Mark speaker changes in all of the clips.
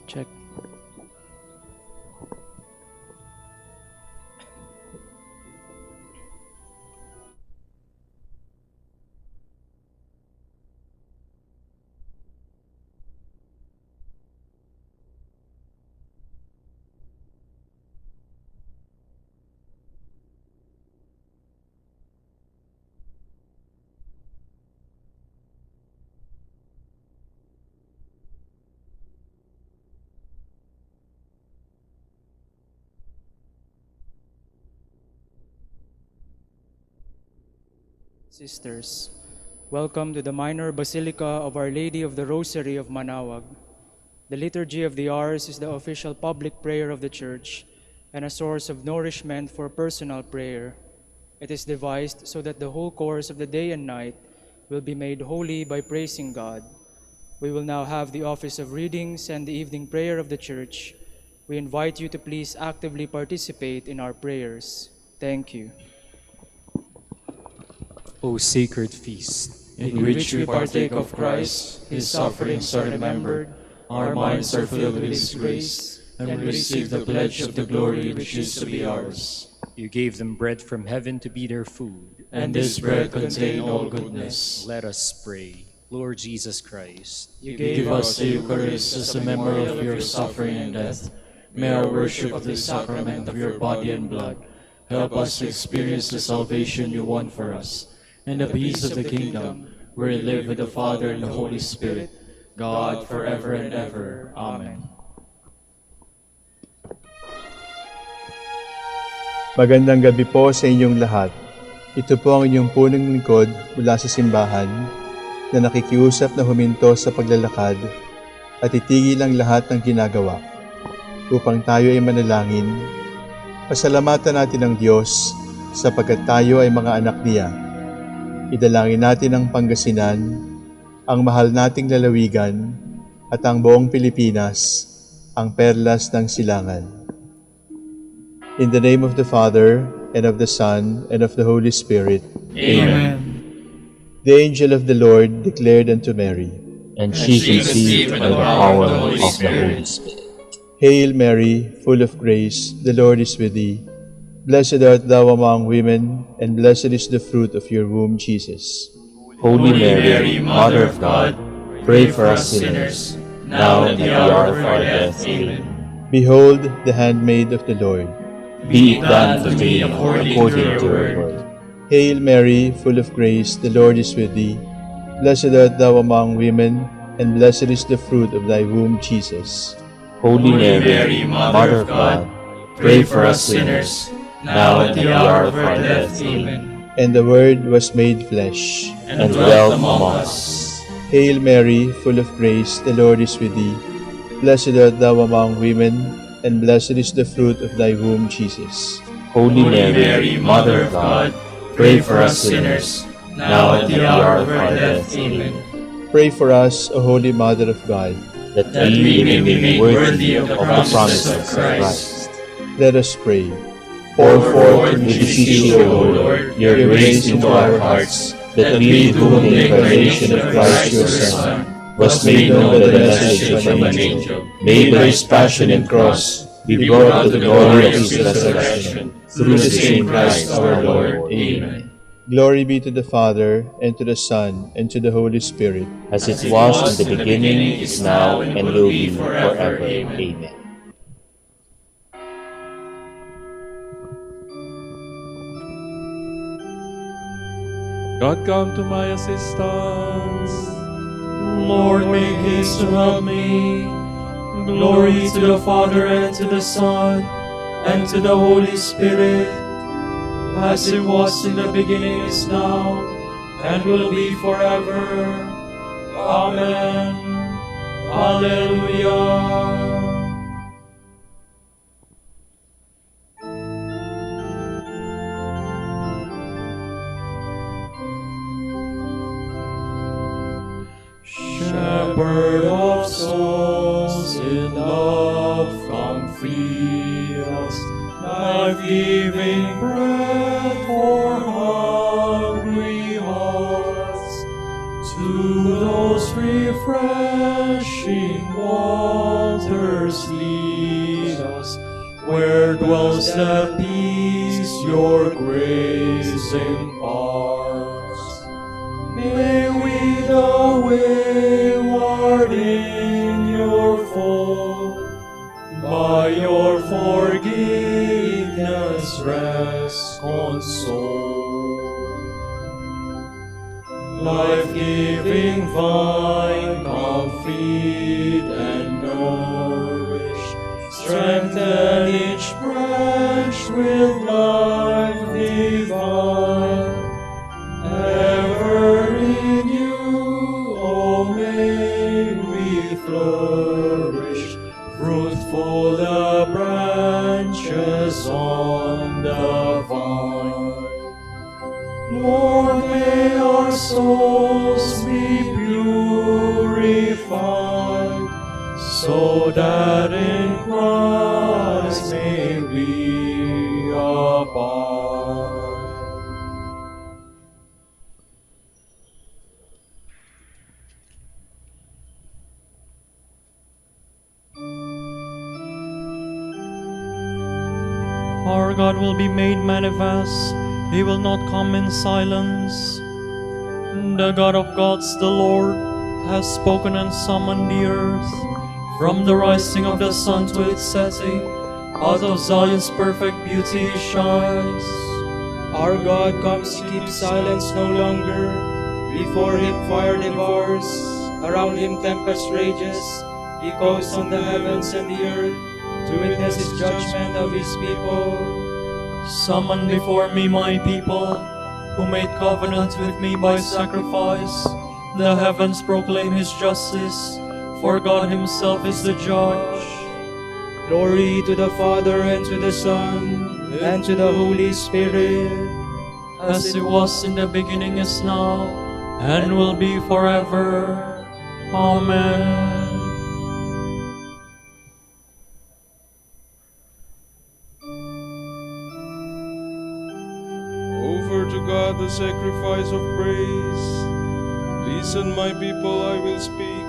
Speaker 1: Check. Sisters, welcome to the minor basilica of Our Lady of the Rosary of Manaoag. The Liturgy of the Hours is the official public prayer of the Church and a source of nourishment for personal prayer. It is devised so that the whole course of the day and night will be made holy by praising God. We will now have the office of readings and the evening prayer of the Church. We invite you to please actively participate in our prayers. Thank you.
Speaker 2: O sacred feast,
Speaker 3: in which we partake of Christ, His sufferings are remembered, our minds are filled with His grace, and we receive the pledge of the glory which is to be ours.
Speaker 2: You gave them bread from heaven to be their food,
Speaker 3: and this bread contained all goodness.
Speaker 2: Let us pray. Lord Jesus Christ,
Speaker 3: you gave us the Eucharist as a memory of your suffering and death. May our worship of the sacrament of your body and blood help us to experience the salvation you won for us, and the peace of the kingdom, where you live with the Father and the Holy Spirit, God forever and ever. Amen.
Speaker 4: Magandang gabi po sa inyong lahat. Ito po ang inyong punong lingkod mula sa simbahan na nakikiusap na huminto sa paglalakad at itigil ang lahat ng ginagawa upang tayo ay manalangin. Pasalamatan natin ang Diyos sapagkat tayo ay mga anak niya. Idalangin natin ang Pangasinan, ang mahal nating lalawigan, at ang buong Pilipinas, ang perlas ng silangan. In the name of the Father, and of the Son, and of the Holy Spirit.
Speaker 3: Amen.
Speaker 4: The angel of the Lord declared unto Mary,
Speaker 3: And she conceived by the power of the Holy Spirit.
Speaker 4: Hail Mary, full of grace, the Lord is with thee. Blessed art thou among women, and blessed is the fruit of your womb, Jesus.
Speaker 3: Holy Mary, Mother of God, pray for us sinners, now and at the hour of our death. Amen.
Speaker 4: Behold the handmaid of the Lord.
Speaker 3: Be it done to me according to your word.
Speaker 4: Hail Mary, full of grace, the Lord is with thee. Blessed art thou among women, and blessed is the fruit of thy womb, Jesus.
Speaker 3: Holy Mary, Mother of God, pray for us sinners, now at the hour of our death. Amen.
Speaker 4: And the Word was made flesh,
Speaker 3: and dwelt among us.
Speaker 4: Hail Mary, full of grace, the Lord is with thee. Blessed art thou among women, and blessed is the fruit of thy womb, Jesus.
Speaker 3: Holy Mary, Mother of God, pray for us sinners, now at the hour of our death. Amen.
Speaker 4: Pray for us, O Holy Mother of God,
Speaker 3: that we may be made worthy of the promises of Christ.
Speaker 4: Let us pray.
Speaker 3: Pour forth, we beseech you, O Lord, your grace into our hearts, that we, to whom the incarnation of Christ your Son was made known by the message of an angel, may by his passion and cross be brought to the glory of his resurrection, through the same Christ our Lord. Amen.
Speaker 4: Glory be to the Father, and to the Son, and to the Holy Spirit.
Speaker 3: As it was in the beginning, is now, and will be forever. Amen.
Speaker 5: God, come to my assistance.
Speaker 6: Lord, make haste to help me. Glory to the Father, and to the Son, and to the Holy Spirit, as it was in the beginning, is now, and will be forever. Amen. Hallelujah. Shepherd of souls, in love come feed us, life-giving bread for hungry hearts. To those refreshing walls waters lead us, where dwells the peace your grace imparts. May we the wayward in your fold, by your forgiveness rest console. Life-giving vine, come feed and nourish, strengthen each branch with life divine. Ever in you, O may we flourish, fruitful the branches on the vine. Lord, may our souls be purified, so that in Christ may we abide. Our God will be made manifest, He will not come in silence. The God of gods, the Lord, has spoken and summoned the earth. From the rising of the sun to its setting, out of Zion's perfect beauty He shines.
Speaker 1: Our God comes to keep silence no longer. Before Him fire devours, around Him tempest rages. He goes on the heavens and the earth to witness His judgment of His people.
Speaker 6: Summon before me my people, who made covenant with me by sacrifice. The heavens proclaim His justice, for God Himself is the judge.
Speaker 1: Glory to the Father, and to the Son, and to the Holy Spirit,
Speaker 6: As it was in the beginning, is now, and will be forever. Amen.
Speaker 5: Offer to God the sacrifice of praise. Listen, my people, I will speak.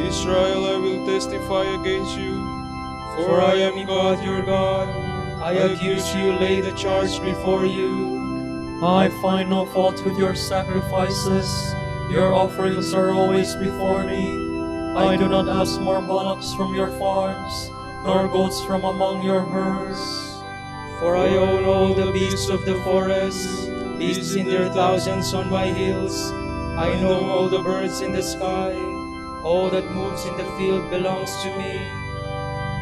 Speaker 5: Israel, I will testify against you.
Speaker 1: for I am God your God. I accuse you, lay the charge before you.
Speaker 6: I find no fault with your sacrifices. Your offerings are always before me. I do not ask more bullocks from your farms, nor goats from among your herds.
Speaker 1: For I own all the beasts of the forest, beasts in their thousands on my hills. I know all the birds in the sky. All that moves in the field belongs to me.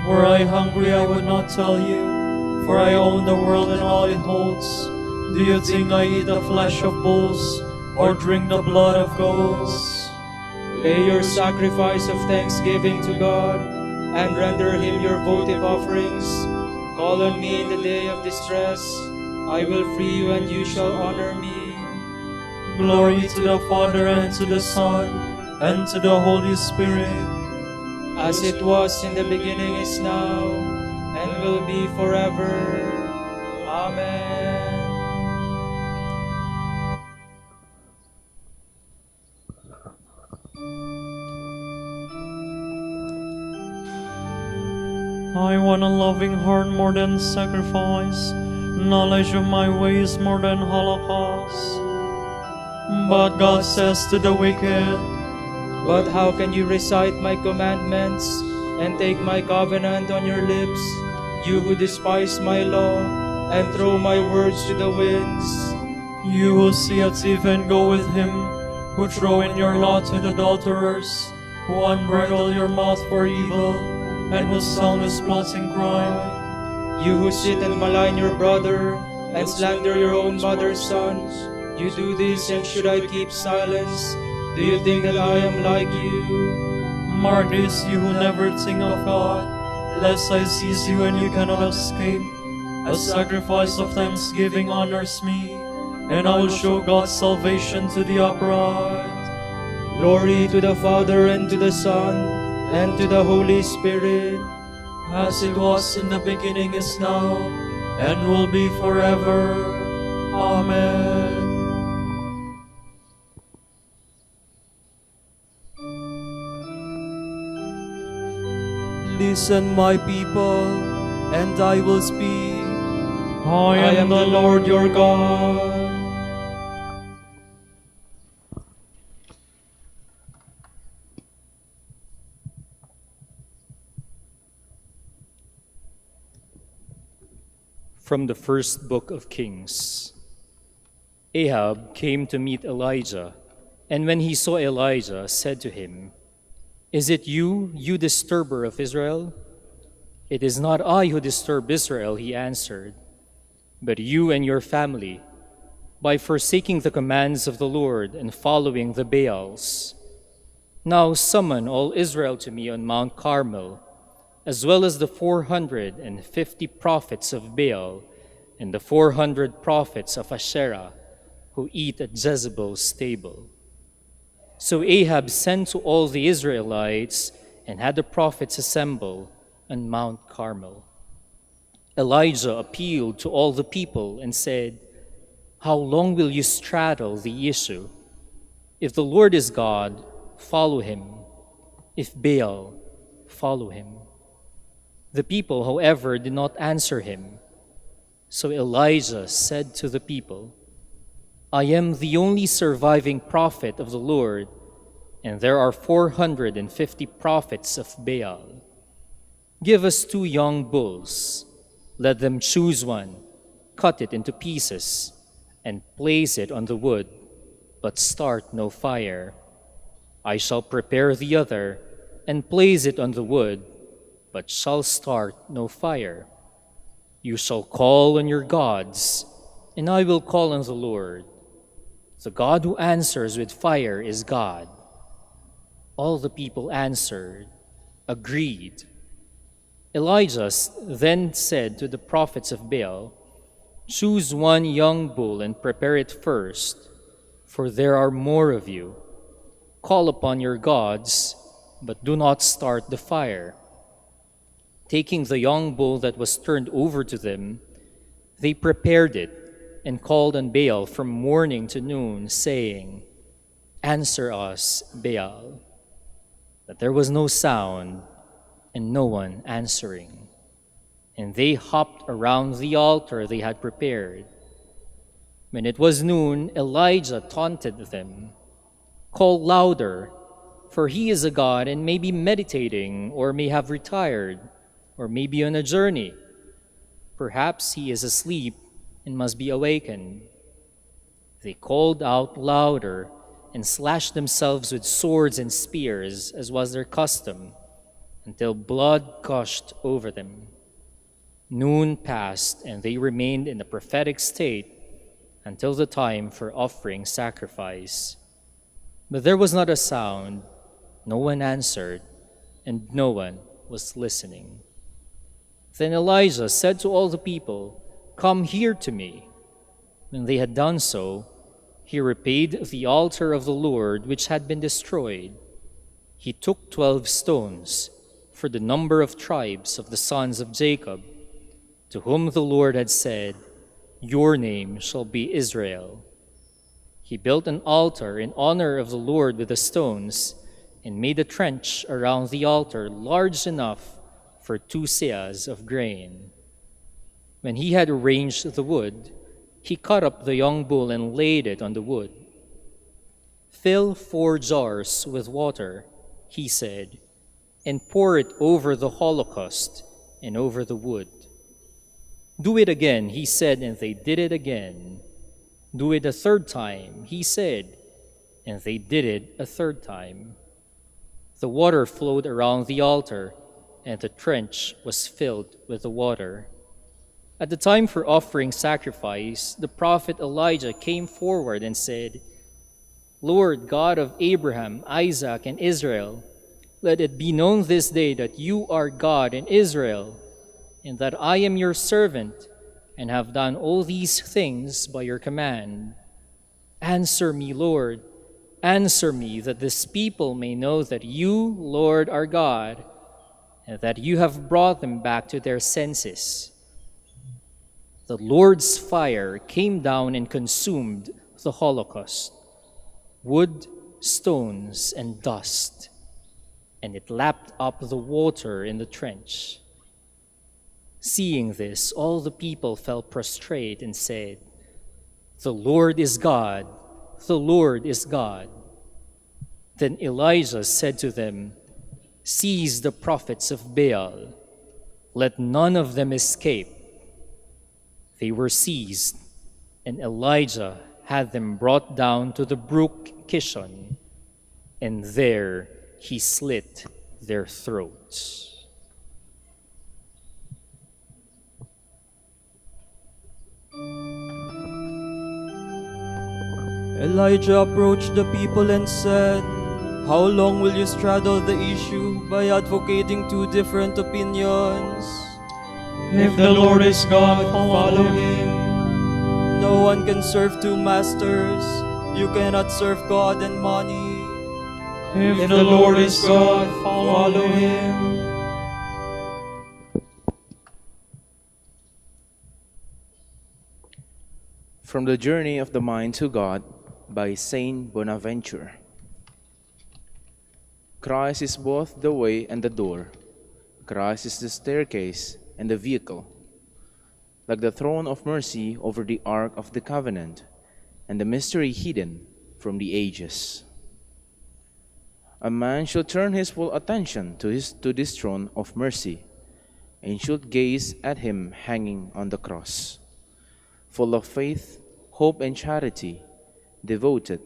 Speaker 6: Were I hungry, I would not tell you, for I own the world and all it holds. Do you think I eat the flesh of bulls, or drink the blood of goats?
Speaker 1: Lay your sacrifice of thanksgiving to God, and render Him your votive offerings. Call on me in the day of distress. I will free you, and you shall honor me.
Speaker 6: Glory to the Father, and to the Son, and to the Holy Spirit.
Speaker 1: As it was in the beginning, is now, and will be forever. Amen.
Speaker 6: I want a loving heart more than sacrifice, knowledge of my ways more than holocaust. But God says to the wicked,
Speaker 1: But how can you recite my commandments and take my covenant on your lips, you who despise my law and throw my words to the winds?
Speaker 6: you who see a thief and go with him, who throw in your lot with adulterers, who unbridle your mouth for evil, and whose tongue is plotting crime.
Speaker 1: You who sit and malign your brother and slander your own mother's sons, you do this, and should I keep silence? Do you think that I am like you?
Speaker 6: Mark this, you who never think of God, lest I seize you and you cannot escape. A sacrifice of thanksgiving honors me, and I will show God's salvation to the upright.
Speaker 1: Glory to the Father, and to the Son, and to the Holy Spirit,
Speaker 6: As it was in the beginning, is now, and will be forever. Amen. Listen, my people, and I will speak.
Speaker 1: I am the Lord your God.
Speaker 2: From the first book of Kings. Ahab came to meet Elijah, and when he saw Elijah, said to him, "Is it you, you disturber of Israel?" "It is not I who disturb Israel," he answered, "but you and your family, by forsaking the commands of the Lord and following the Baals. Now summon all Israel to me on Mount Carmel, as well as the 450 prophets of Baal and the 400 prophets of Asherah who eat at Jezebel's stable." So Ahab sent to all the Israelites and had the prophets assemble on Mount Carmel. Elijah appealed to all the people and said, "How long will you straddle the issue? If the Lord is God, follow him. If Baal, follow him." The people, however, did not answer him. So Elijah said to the people, "I am the only surviving prophet of the Lord, and there are 450 prophets of Baal. Give us 2 young bulls. Let them choose one, cut it into pieces, and place it on the wood, but start no fire. I shall prepare the other and place it on the wood, but shall start no fire. You shall call on your gods, and I will call on the Lord. The God who answers with fire is God." All the people answered, "Agreed." Elijah then said to the prophets of Baal, "Choose 1 young bull and prepare it first, for there are more of you. Call upon your gods, but do not start the fire." Taking the young bull that was turned over to them, they prepared it and called on Baal from morning to noon, saying, "Answer us, Baal." But there was no sound and no one answering. And they hopped around the altar they had prepared. When it was noon, Elijah taunted them, "Call louder, for he is a god and may be meditating or may have retired, or may be on a journey. Perhaps he is asleep and must be awakened." They called out louder and slashed themselves with swords and spears, as was their custom, until blood gushed over them. Noon passed, and they remained in a prophetic state until the time for offering sacrifice. But there was not a sound, no one answered, and no one was listening. Then Elijah said to all the people, "Come here to me." When they had done so, he repaid the altar of the Lord which had been destroyed. He took 12 stones, for the number of tribes of the sons of Jacob, to whom the Lord had said, "Your name shall be Israel." He built an altar in honor of the Lord with the stones, and made a trench around the altar large enough for 2 seahs of grain. When he had arranged the wood, he cut up the young bull and laid it on the wood. "Fill 4 jars with water," he said, "and pour it over the holocaust and over the wood." "Do it again," he said, and they did it again. "Do it a 3rd time," he said, and they did it a 3rd time. The water flowed around the altar, and the trench was filled with the water. At the time for offering sacrifice, the prophet Elijah came forward and said, "Lord God of Abraham, Isaac, and Israel, let it be known this day that you are God in Israel, and that I am your servant, and have done all these things by your command. Answer me, Lord, answer me, that this people may know that you, Lord, are God, and that you have brought them back to their senses." The Lord's fire came down and consumed the holocaust, wood, stones, and dust. and it lapped up the water in the trench. Seeing this, all the people fell prostrate and said, "The Lord is God, the Lord is God." Then Elijah said to them, "Seize the prophets of Baal. Let none of them escape." They were seized, and Elijah had them brought down to the brook Kishon, and there he slit their throats.
Speaker 6: Elijah approached the people and said, "How long will you straddle the issue by advocating two different opinions?
Speaker 7: If the Lord is God, follow him.
Speaker 6: No one can serve two masters. You cannot serve God and money."
Speaker 7: If the Lord is God, follow him.
Speaker 8: From the Journey of the Mind to God by Saint Bonaventure. Christ is both the way and the door. Christ is the staircase and the vehicle. Like the throne of mercy over the Ark of the Covenant, and the mystery hidden from the ages. A man should turn his full attention to this throne of mercy, and should gaze at him hanging on the cross, full of faith, hope, and charity, devoted,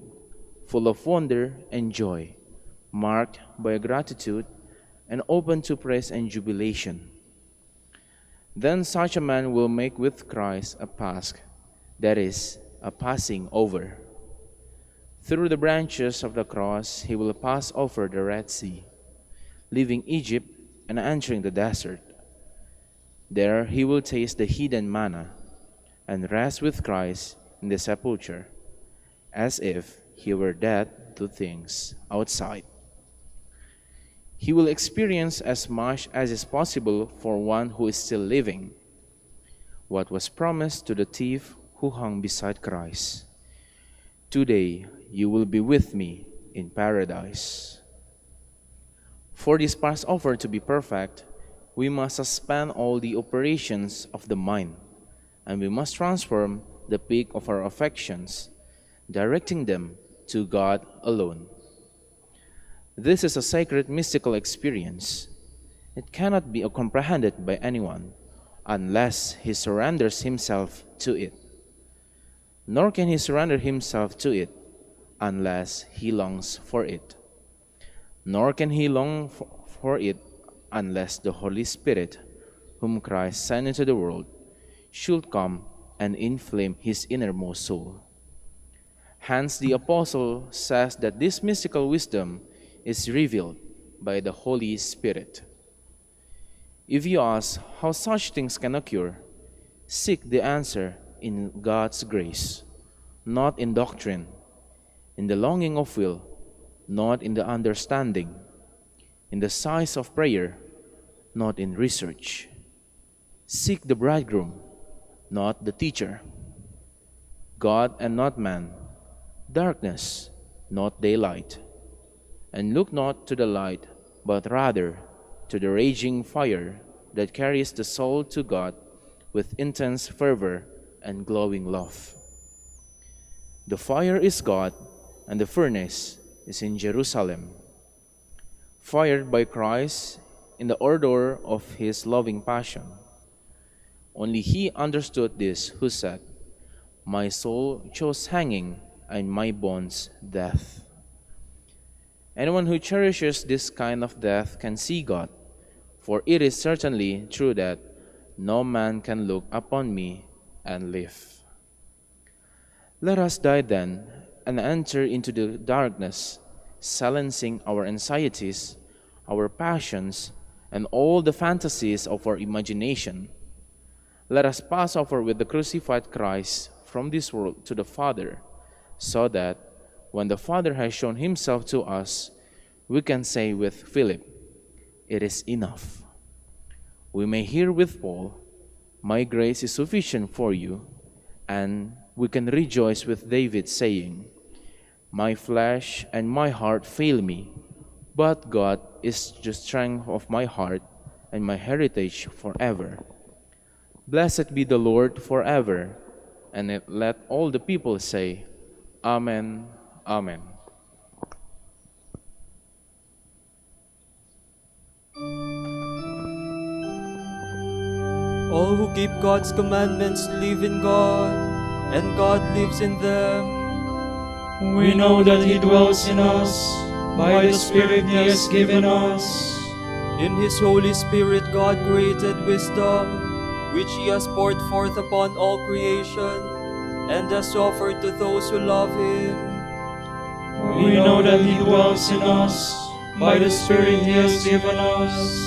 Speaker 8: full of wonder and joy, marked by gratitude, and open to praise and jubilation. Then such a man will make with Christ a Pasch, that is, a passing over. Through the branches of the cross he will pass over the Red Sea, leaving Egypt and entering the desert. There he will taste the hidden manna, and rest with Christ in the sepulchre, as if he were dead to things outside. He will experience as much as is possible for one who is still living what was promised to the thief who hung beside Christ. "Today you will be with me in paradise." For this Passover to be perfect, we must suspend all the operations of the mind, and we must transform the peak of our affections, directing them to God alone. This is a sacred mystical experience. It cannot be comprehended by anyone unless he surrenders himself to it. Nor can he surrender himself to it unless he longs for it. Nor can he long for it unless the Holy Spirit, whom Christ sent into the world, should come and inflame his innermost soul. Hence the Apostle says that this mystical wisdom is revealed by the Holy Spirit. If you ask how such things can occur, seek the answer in God's grace, not in doctrine, in the longing of will, not in the understanding, in the size of prayer, not in research. Seek the bridegroom, not the teacher. God and not man, darkness, not daylight. And look not to the light, but rather to the raging fire that carries the soul to God with intense fervor and glowing love. The fire is God, and the furnace is in Jerusalem. Fired by Christ in the ardor of his loving passion. Only he understood this who said, "My soul chose hanging, and my bones death." Anyone who cherishes this kind of death can see God, for it is certainly true that no man can look upon me and live. Let us die then and enter into the darkness, silencing our anxieties, our passions, and all the fantasies of our imagination. Let us pass over with the crucified Christ from this world to the Father, so that when the Father has shown himself to us, we can say with Philip, "It is enough." We may hear with Paul, "My grace is sufficient for you," and we can rejoice with David saying, "My flesh and my heart fail me, But God is the strength of my heart and my heritage forever. Blessed be the Lord forever, and let all the people say, Amen, Amen.
Speaker 6: All who keep God's commandments live in God, and God lives in them.
Speaker 7: We know that He dwells in us by the Spirit He has given us.
Speaker 6: In His Holy Spirit, God created wisdom, which He has poured forth upon all creation, and has offered to those who love Him.
Speaker 7: We know that He dwells in us by the Spirit He has given us.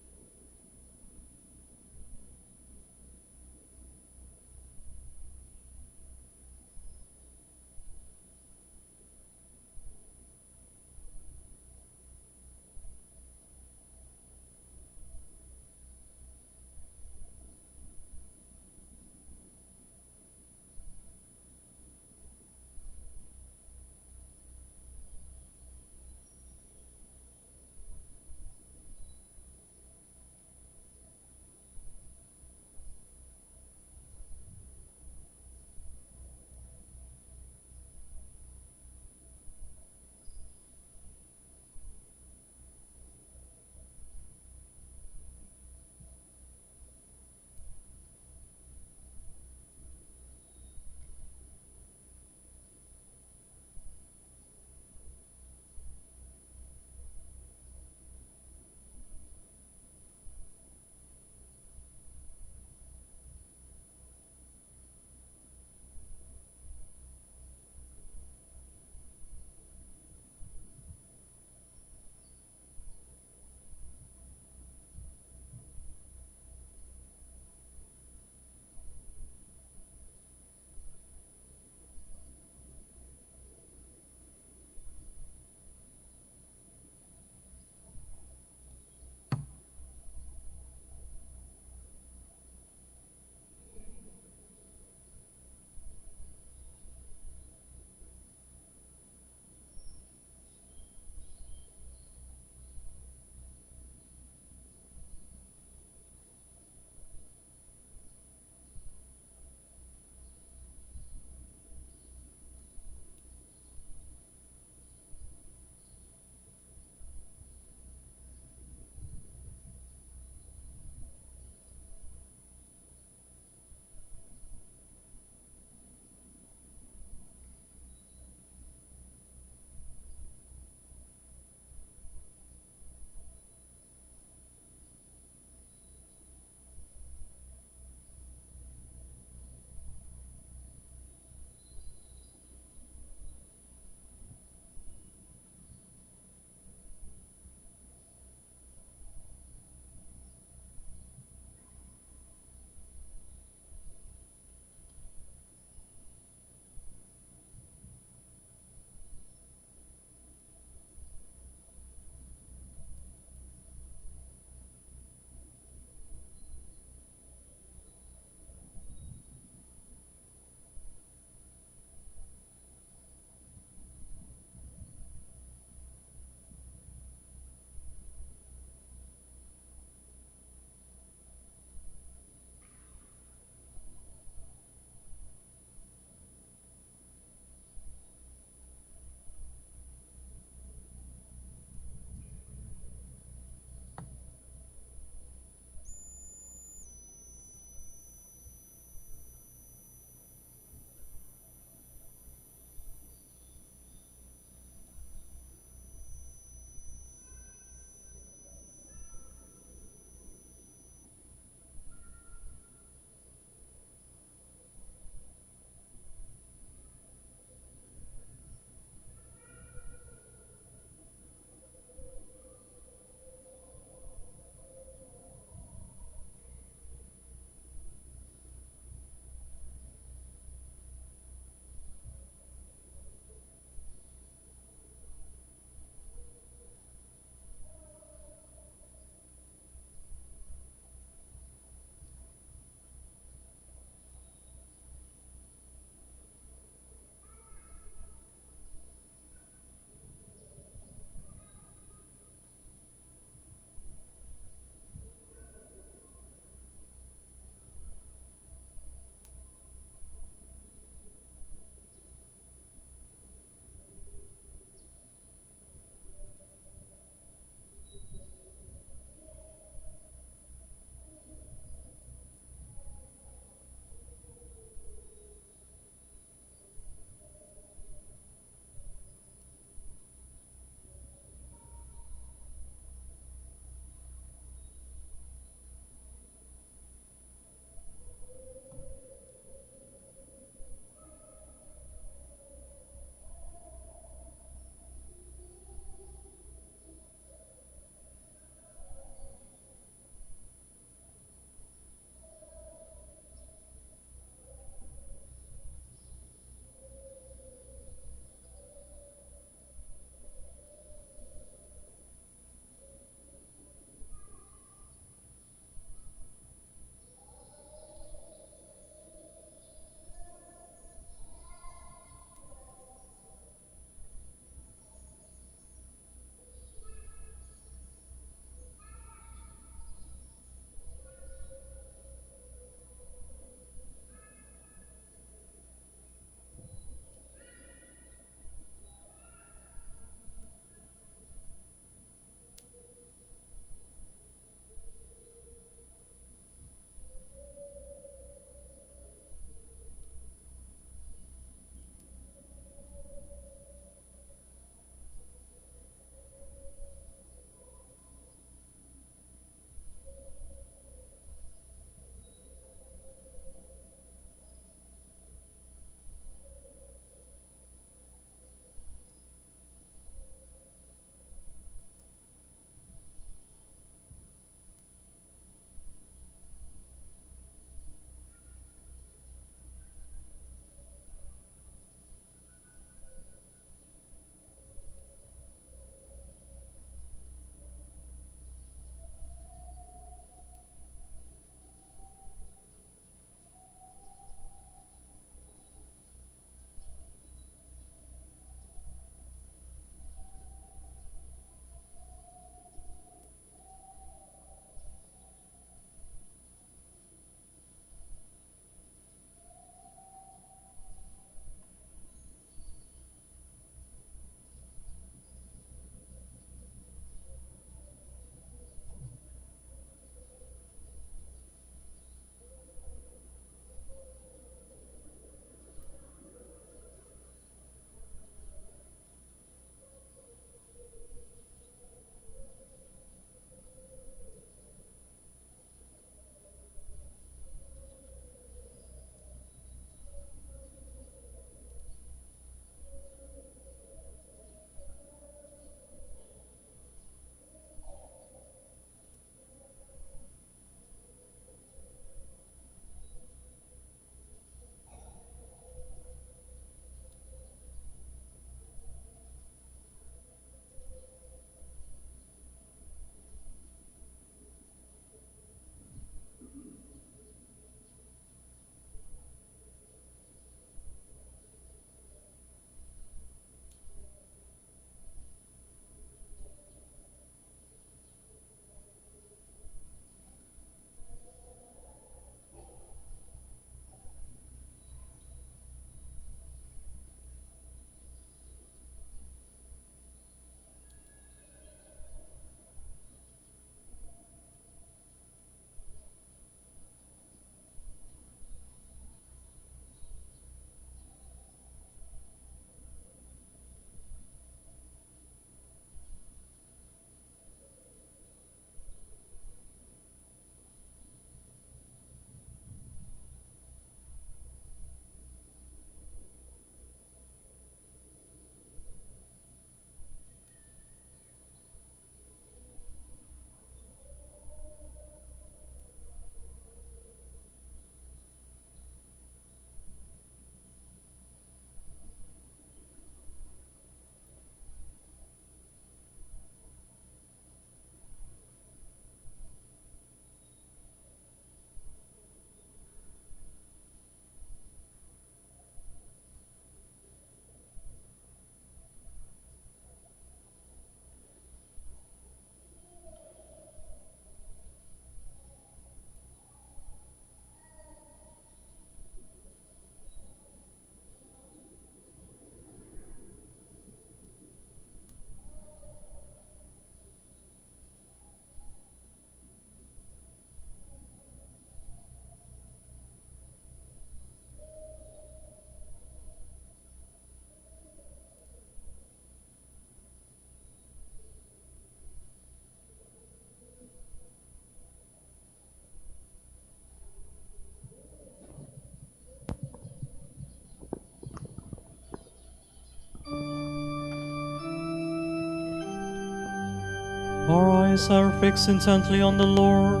Speaker 6: eyes are fixed intently on the Lord,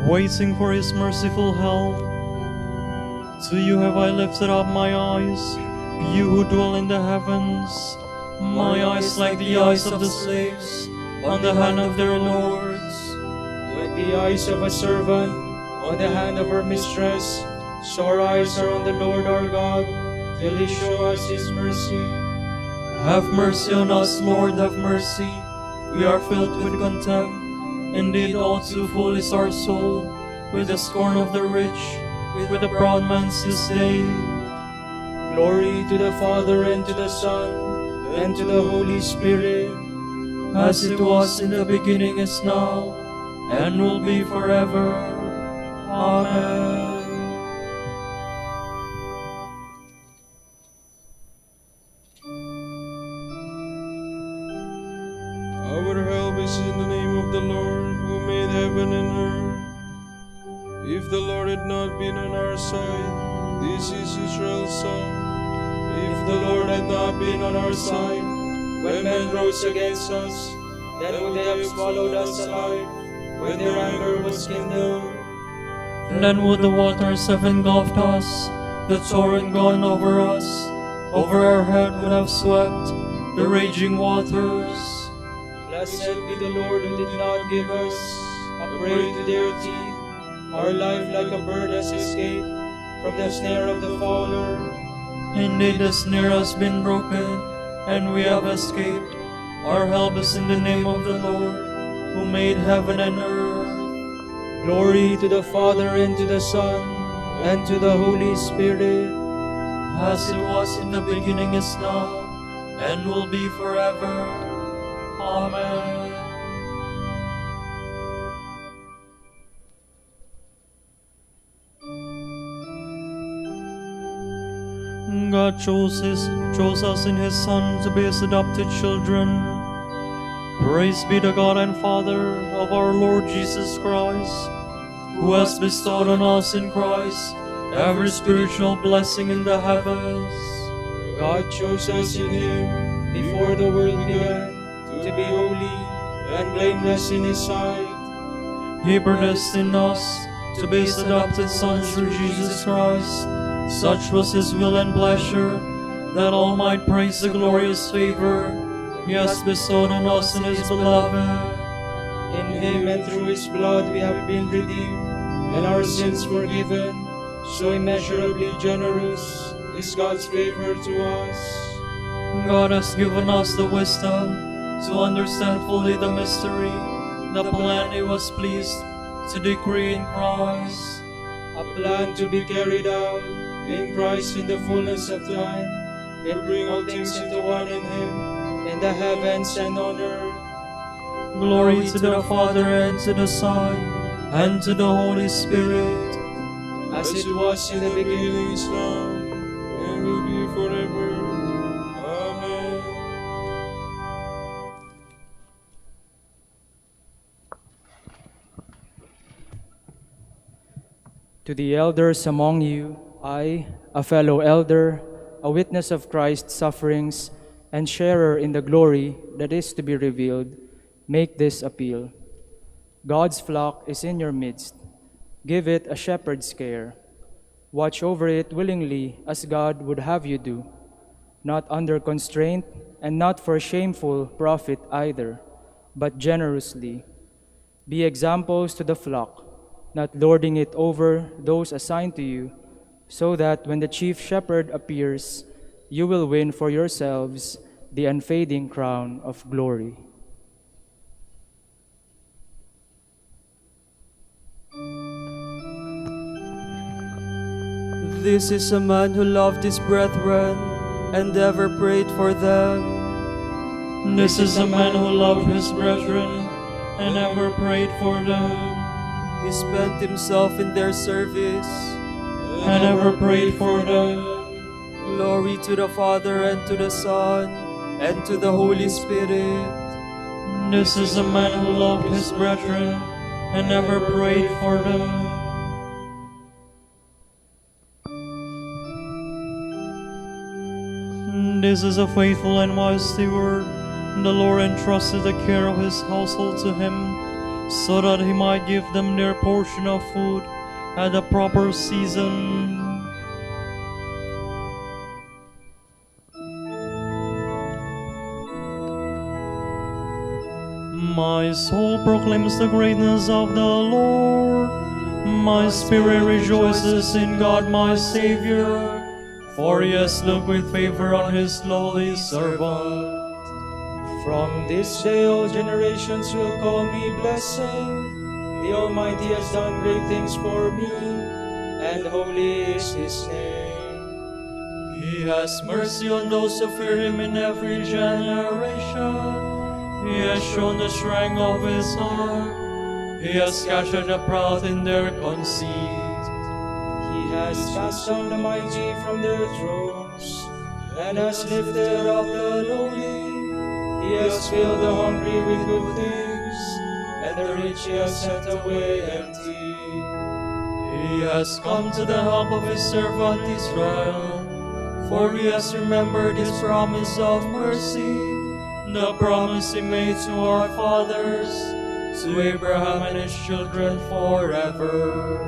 Speaker 6: waiting for his merciful help. To you have I lifted up my eyes, you who dwell in the heavens. My eyes like the eyes of the slaves, on the hand of their lords.
Speaker 1: Like the eyes of a servant on the hand of her mistress, so our eyes are on the Lord our God, till he show us his mercy.
Speaker 6: Have mercy on us, Lord, have mercy. We are filled with contempt. Indeed, all too full is our soul, with the scorn of the rich, with the proud man's disdain.
Speaker 1: Glory to the Father, and to the Son, and to the Holy Spirit,
Speaker 6: as it was in the beginning, is now, and will be forever. Amen.
Speaker 5: Our help is in the name of the Lord, who made heaven and earth. If the Lord had not been on our side, this is Israel's song. If the Lord had not been on our side,
Speaker 1: when men rose against us, then would they have swallowed us alive, when their anger was kindled.
Speaker 6: Then would the waters have engulfed us, the torrent gone over us, over our head would have swept the raging waters.
Speaker 1: Blessed be the Lord who did not give us a prey to their teeth. Our life like a bird has escaped from the snare of the fowler.
Speaker 6: Indeed, the snare has been broken, and we have escaped. Our help is in the name of the Lord, who made heaven and earth.
Speaker 1: Glory to the Father, and to the Son, and to the Holy Spirit,
Speaker 6: as it was in the beginning, is now, and will be forever. Amen. God chose us in his Son to be his adopted children. Praise be the God and Father of our Lord Jesus Christ, who has bestowed on us in Christ every spiritual blessing in the heavens.
Speaker 1: God chose us in him before the world began, to be holy and blameless in his sight.
Speaker 6: He predestined us to be his adopted sons through Jesus Christ. Such was his will and pleasure, that all might praise the glorious favor he has bestowed on us in his beloved.
Speaker 1: In him and through his blood we have been redeemed, and our sins forgiven. So immeasurably generous is God's favor to us.
Speaker 6: God has given us the wisdom to understand fully the mystery, the plan he was pleased to decree in Christ.
Speaker 1: A plan to be carried out in Christ in the fullness of time, and bring all things into one in him, in the heavens and on earth.
Speaker 6: Glory to the Father, and to the Son, and to the Holy Spirit,
Speaker 1: as it was in the beginning,
Speaker 5: is now, and will be forever. Amen.
Speaker 1: To the elders among you, I, a fellow elder, a witness of Christ's sufferings, and sharer in the glory that is to be revealed, make this appeal. God's flock is in your midst. Give it a shepherd's care. Watch over it willingly as God would have you do, not under constraint and not for shameful profit either, but generously. Be examples to the flock, not lording it over those assigned to you, so that when the chief shepherd appears, you will win for yourselves the unfading crown of glory.
Speaker 6: This is a man who loved his brethren and ever prayed for them. This is a man who loved his brethren and ever prayed for them. He spent himself in their service and ever prayed for them. Glory to the Father, and to the Son, and to the Holy Spirit. This is a man who loved his brethren and ever prayed for them. This is a faithful and wise steward. The Lord entrusted the care of his household to him. so that he might give them their portion of food at the proper season. My soul proclaims the greatness of the Lord. My spirit rejoices in God my Savior, for he has looked with favor on his lowly servant.
Speaker 1: From this day all generations will call me blessed. The Almighty has done great things for me, and holy is his name.
Speaker 6: He has mercy on those who fear him in every generation. He has shown the strength of his heart. He has scattered the proud in their conceit.
Speaker 1: He has cast down the mighty from their thrones, and has lifted up the lowly. He has filled the hungry with good things, and the rich he has sent away empty.
Speaker 6: He has come to the help of his servant Israel, for he has remembered his promise of mercy, the promise he made to our fathers, to Abraham and his children forever.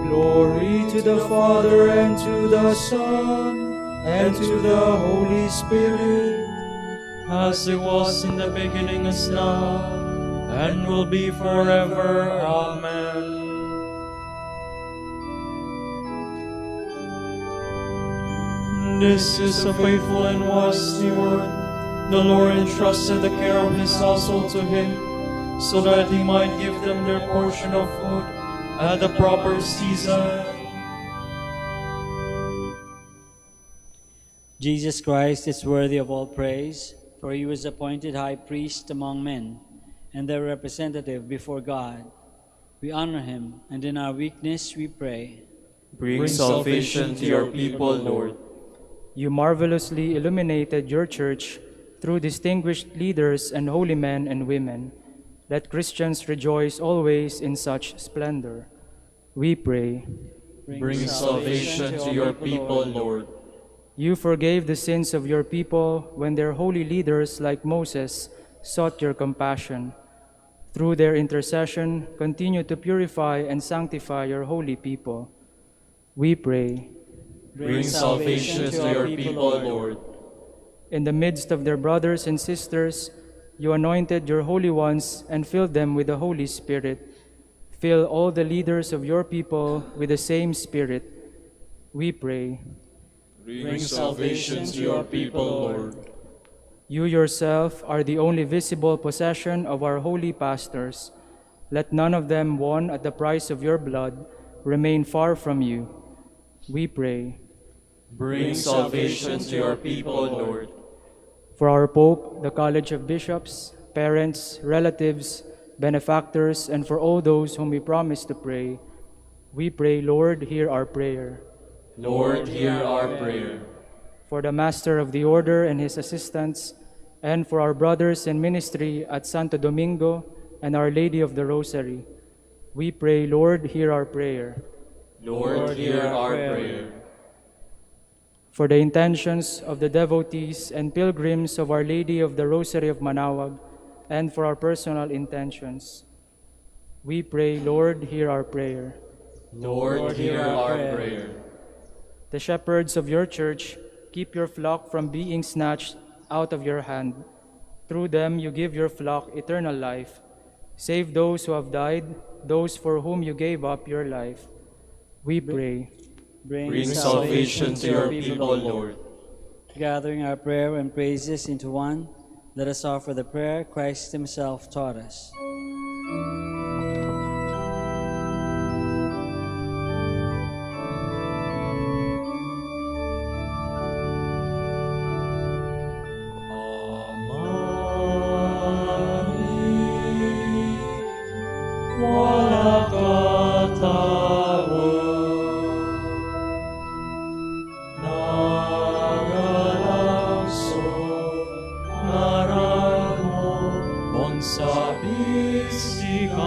Speaker 1: Glory to the Father, and to the Son, and to the Holy Spirit,
Speaker 6: as it was in the beginning, is now, and will be forever. Amen. This is a faithful and wise steward. The Lord entrusted the care of his household to him, so that he might give them their portion of food at the proper season.
Speaker 9: Jesus Christ is worthy of all praise, for he was appointed high priest among men, and their representative before God. We honor him, and in our weakness we pray.
Speaker 7: Bring salvation to your people, Lord.
Speaker 1: you marvelously illuminated your church through distinguished leaders and holy men and women. Let Christians rejoice always in such splendor. We pray.
Speaker 7: Bring salvation to your people, Lord.
Speaker 1: You forgave the sins of your people when their holy leaders, like Moses, sought your compassion. Through their intercession, continue to purify and sanctify your holy people. We pray.
Speaker 7: Bring salvation to your people, Lord.
Speaker 1: In the midst of their brothers and sisters, you anointed your holy ones and filled them with the Holy Spirit. Fill all the leaders of your people with the same Spirit. We pray.
Speaker 7: Bring salvation to your people, Lord.
Speaker 1: You yourself are the only visible possession of our holy pastors. Let none of them won at the price of your blood remain far from you. We pray.
Speaker 7: Bring salvation to your people, Lord.
Speaker 1: For our Pope, the College of Bishops, parents, relatives, benefactors, and for all those whom we promise to pray, we pray, Lord, hear our prayer.
Speaker 7: Lord, hear our prayer.
Speaker 1: For the Master of the Order and his assistants, and for our brothers in ministry at Santo Domingo and Our Lady of the Rosary, we pray, Lord, hear our prayer.
Speaker 7: Lord, hear our prayer.
Speaker 1: For the intentions of the devotees and pilgrims of Our Lady of the Rosary of Manaoag, and for our personal intentions, we pray, Lord, hear our prayer.
Speaker 7: Lord, hear our prayer.
Speaker 1: The shepherds of your church, keep your flock from being snatched out of your hand. Through them you give your flock eternal life. Save those who have died, those for whom you gave up your life. We pray.
Speaker 7: Bring salvation to your people, Lord.
Speaker 9: Gathering our prayer and praises into one, let us offer the prayer Christ himself taught us.
Speaker 6: Sa bisigan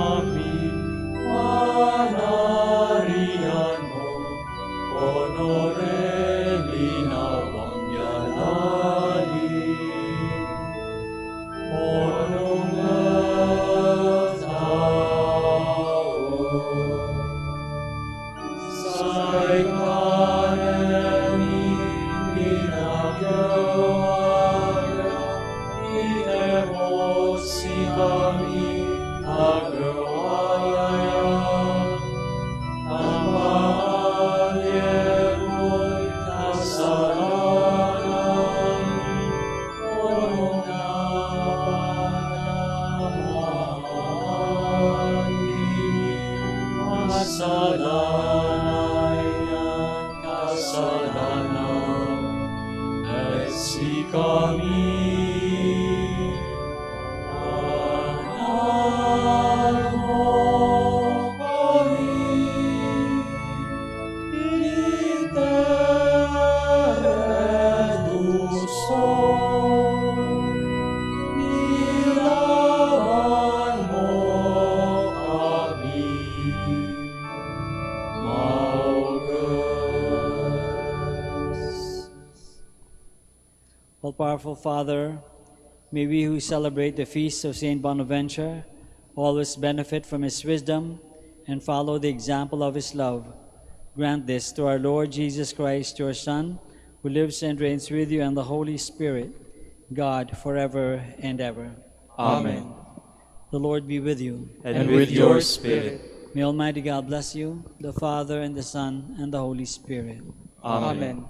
Speaker 6: kasalanan, at si kami
Speaker 9: All-powerful Father, may we who celebrate the feast of Saint Bonaventure always benefit from his wisdom and follow the example of his love. Grant this to our Lord Jesus Christ, your Son, who lives and reigns with you and the Holy Spirit, God, forever and ever.
Speaker 7: Amen.
Speaker 9: The Lord be with you.
Speaker 7: And with your spirit.
Speaker 9: May Almighty God bless you, the Father, and the Son, and the Holy Spirit.
Speaker 7: Amen.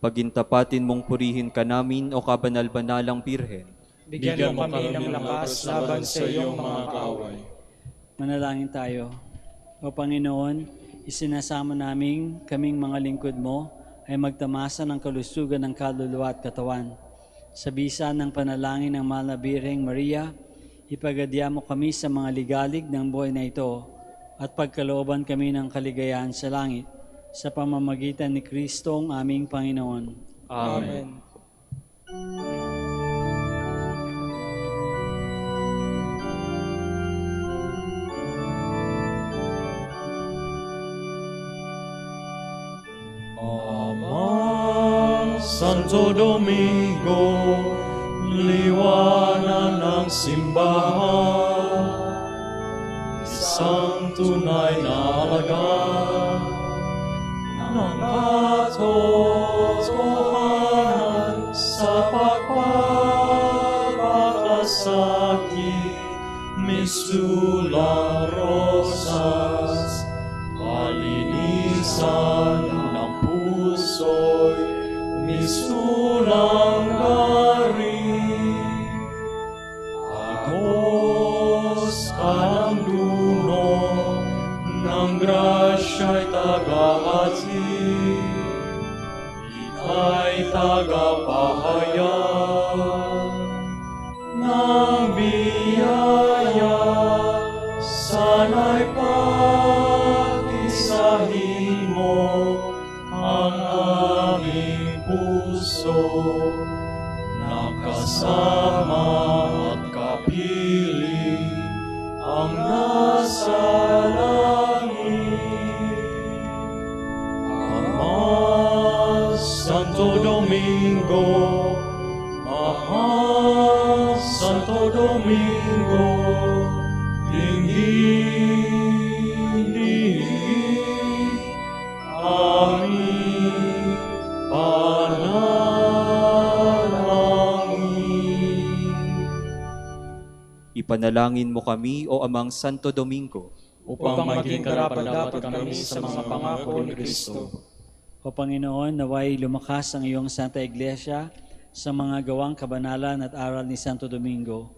Speaker 10: Pagintapatin mong purihin ka namin o kabanal-banalang Birhen.
Speaker 1: Bigyan mo kami ng lakas laban sa iyong mga kaaway.
Speaker 9: Manalangin tayo. O Panginoon, isinasama namin kaming mga lingkod mo ay magtamasa ng kalusugan ng kaluluwa at katawan. Sa bisa ng panalangin ng mahal na Birheng Maria, ipagadya mo kami sa mga ligalig ng buhay na ito at pagkalooban kami ng kaligayahan sa langit sa pamamagitan ni Kristo ang aming Panginoon.
Speaker 7: Amen. Amang Santo Domingo, liwanan ng simbahan, isang tunay na alaga ng katotohanan sa pagpapakasakit, misulang rosas, kalinisan ng puso'y misulang garing. Agos ka ng duno ng grasya'y tagahatid, ika'y tagapahayag ng biyaya, sana'y pag-isahin mo ang aming puso, nakasama at kapiling ang nasa Santo Domingo, Santo Domingo, dinggin, amin.
Speaker 10: Ipanalangin mo kami, O Amang Santo Domingo,
Speaker 7: upang maging karapat-dapat kami sa mga pangako ni Kristo.
Speaker 9: O Panginoon, naway lumakas ang iyong Santa Iglesia sa mga gawang kabanalan at aral ni Santo Domingo.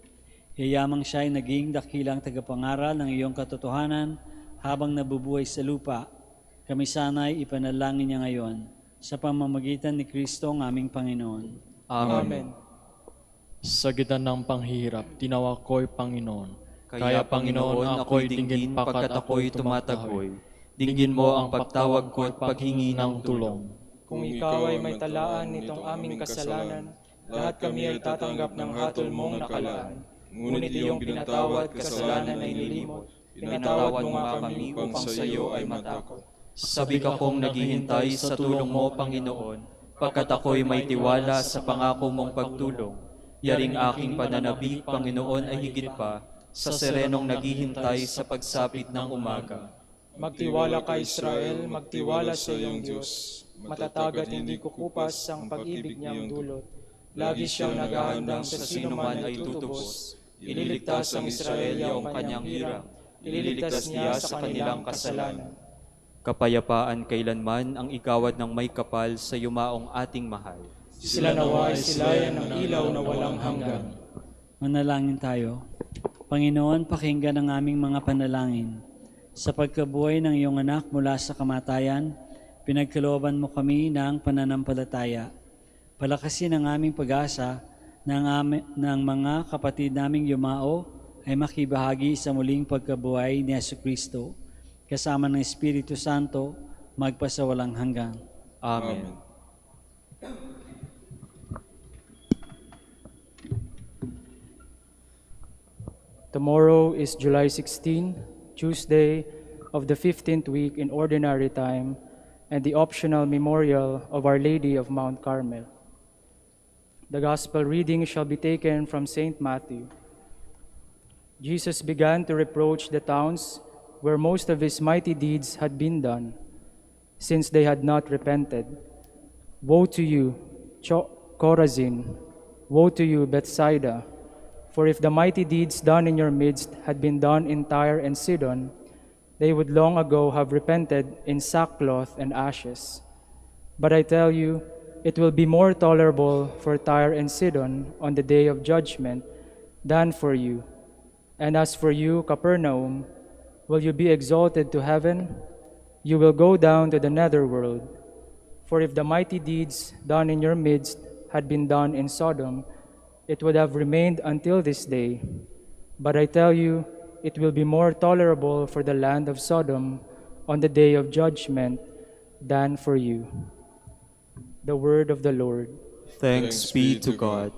Speaker 9: Yayamang siya ay naging dakilang tagapangaral ng iyong katotohanan habang nabubuhay sa lupa. Kami sana'y ipanalangin niya ngayon sa pamamagitan ni Kristo ang aming Panginoon.
Speaker 10: Amen.
Speaker 7: Sa gitna ng panghihirap, tinawa ko'y Panginoon.
Speaker 10: Kaya Panginoon, ako'y dinggin pagkat ako'y tumatagoy. Dinggin mo ang pagtawag ko at paghingi ng tulong.
Speaker 1: Kung ikaw ay may talaan nitong aming kasalanan, lahat kami ay tatanggap ng hatol mong nakalaan. Ngunit iyong pinatawad kasalanan ay nilimot. Pinatawad mo nga kami upang sa iyo ay matakot.
Speaker 10: Sabik akong naghihintay sa tulong mo, Panginoon, pagkat ako'y may tiwala sa pangako mong pagtulong. Yaring aking pananabik, Panginoon, ay higit pa sa serenong naghihintay sa pagsapit ng umaga.
Speaker 1: Magtiwala ka, Israel, magtiwala sa iyong Diyos. Matatag at hindi kukupas ang pag-ibig niyang dulot. Lagi siyang naghahandang sa sino man ay tutubos. Ililigtas ang Israel ang kanyang hirang. Ililigtas niya sa kanilang kasalanan.
Speaker 10: Kapayapaan kailanman ang igawad ng may kapal sa yumaong ating mahal.
Speaker 1: Sila nawa ay silayan ng ilaw na walang hanggan.
Speaker 9: Manalangin tayo. Panginoon, pakinggan ang aming mga panalangin. Sa pagkabuhay ng iyong anak mula sa kamatayan, pinagkalooban mo kami ng pananampalataya. Palakasin ang aming pag-asa ng mga kapatid naming yumao ay makibahagi sa muling pagkabuhay ni Jesucristo, kasama ng Espiritu Santo, magpasawalang hanggan.
Speaker 10: Amen.
Speaker 1: Tomorrow is July 16, Tuesday of the 15th week in Ordinary Time, and the optional memorial of Our Lady of Mount Carmel. The Gospel reading shall be taken from St. Matthew. Jesus began to reproach the towns where most of his mighty deeds had been done, since they had not repented. Woe to you, Chorazin! Woe to you, Bethsaida! For if the mighty deeds done in your midst had been done in Tyre and Sidon, they would long ago have repented in sackcloth and ashes. But I tell you, it will be more tolerable for Tyre and Sidon on the day of judgment than for you. And as for you, Capernaum, will you be exalted to heaven? You will go down to the netherworld. For if the mighty deeds done in your midst had been done in Sodom, it would have remained until this day. But I tell you, it will be more tolerable for the land of Sodom on the day of judgment than for you. The word of the Lord.
Speaker 10: Thanks be to God.